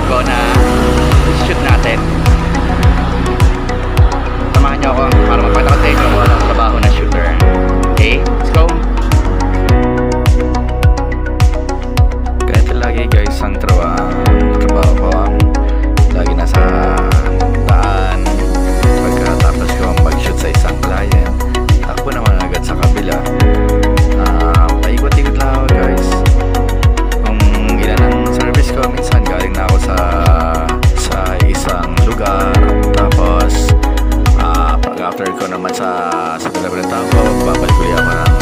ko na shoot natin. Samahan niyo ako para mapakita ko sa inyo kung anong trabaho na shooter. Okay, let's go! Kahit lagi guys ang trabaho ko, lagi nasa daan. Pagkatapos ko mag-shoot sa isang client, takbo naman agad sa kabila. Paikot-ikot lang ako guys. Kung ilan ang service ko, minsan galing na ako sa isang lugar. Tapos pag after ko naman sa pinabalitaan ko, babalik ulit ako ng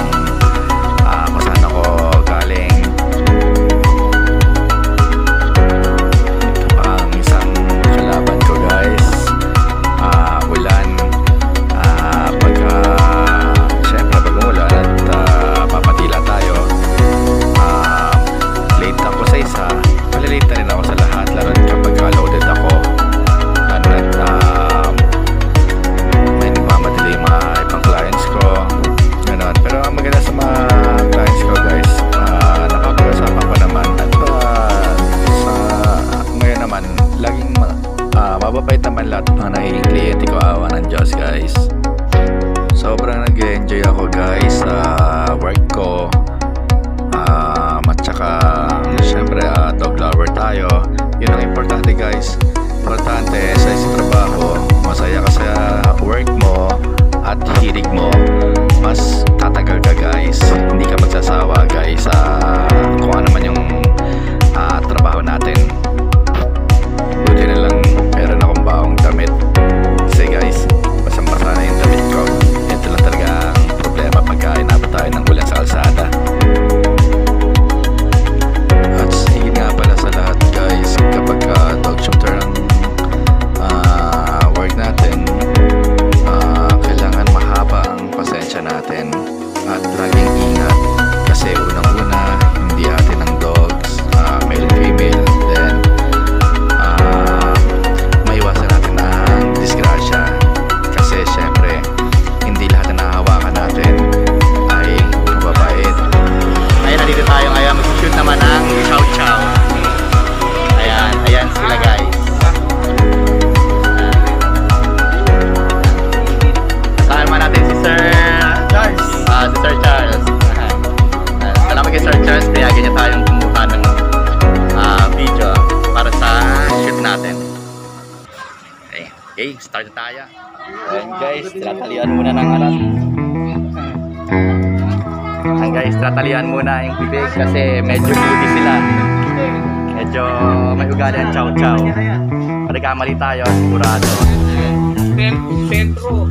kung saan ako galing. Ito ang isang kalaban ko guys, ulan. Siyempre pag umulan at papatila tayo, late ako sa isa, malilate na rin ako sa lahat, lalo kapag loaded ako at may nagmamadali yung mga ibang clients ko, gano'n. Pero ang maganda sa mga clients ko guys, napapag-usapan ko naman at sa ngayon naman laging mababait naman lahat ng nagiging kliyente ko, awa ng Diyos guys. Sobrang nag-enjoy ako guys sa work ko, at saka syempre dog lover tayo. Yun ang importante guys. Importante sa isang trabaho, masaya ka sa work mo at hilig mo, mas tatagal ka guys. Hindi ka magsasawa guys kung ano man yung trabaho natin. Buti na lang meron akong baong damit. Kasi guys, basang-basa na yung damit ko. Ito lang talaga ang problema pagka inabot tayo ng ulan sa kalsada. At higit nga pala sa lahat guys, kapag dog shooter ang work natin, kailangan mahaba ang pasensya natin at laging ingat. Kasi unang-una, hindi atin ang dogs, male and female. Then maiwasan natin ang disgrasya. Kasi syempre, hindi lahat na nahawakan natin ay mababait. Ayan, nandito tayo ngayon. Mag-shoot naman ng chow chow. Ayan sila guys. Kasama natin si Sir Charles. Si Sir Charles. Salamat kay Sir Charles. Pinayagan niya tayong kumuha ng video para sa shoot natin. Okay, start tayo. Ayan guys, tinatalian muna ng alat. Ayan guys, tinatalian muna yung bibig kasi medyo buti sila. Medyo may ugali ang chow chow. Pag kamali tayo, sigurado. Sentro.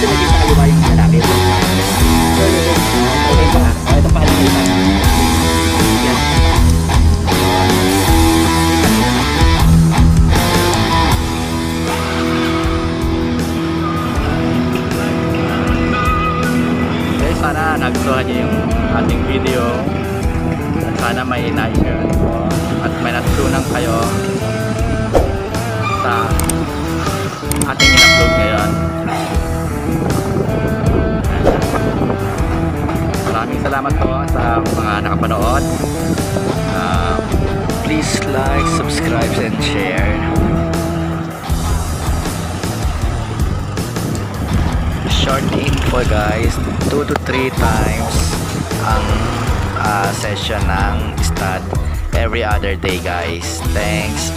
natin lagi sa kaliwa yung lalaki. Okay pa. Ito pa halilitan. Yan. Okay, sana nagustuhan niyo yung ating video. At sana may na-share ko at may natutunan kayo sa ating in-upload ngayon. Maraming salamat po sa mga nakapanood. Please like, subscribe, and share. Short info guys, 2 to 3 times ang session ng stud every other day guys. Thanks.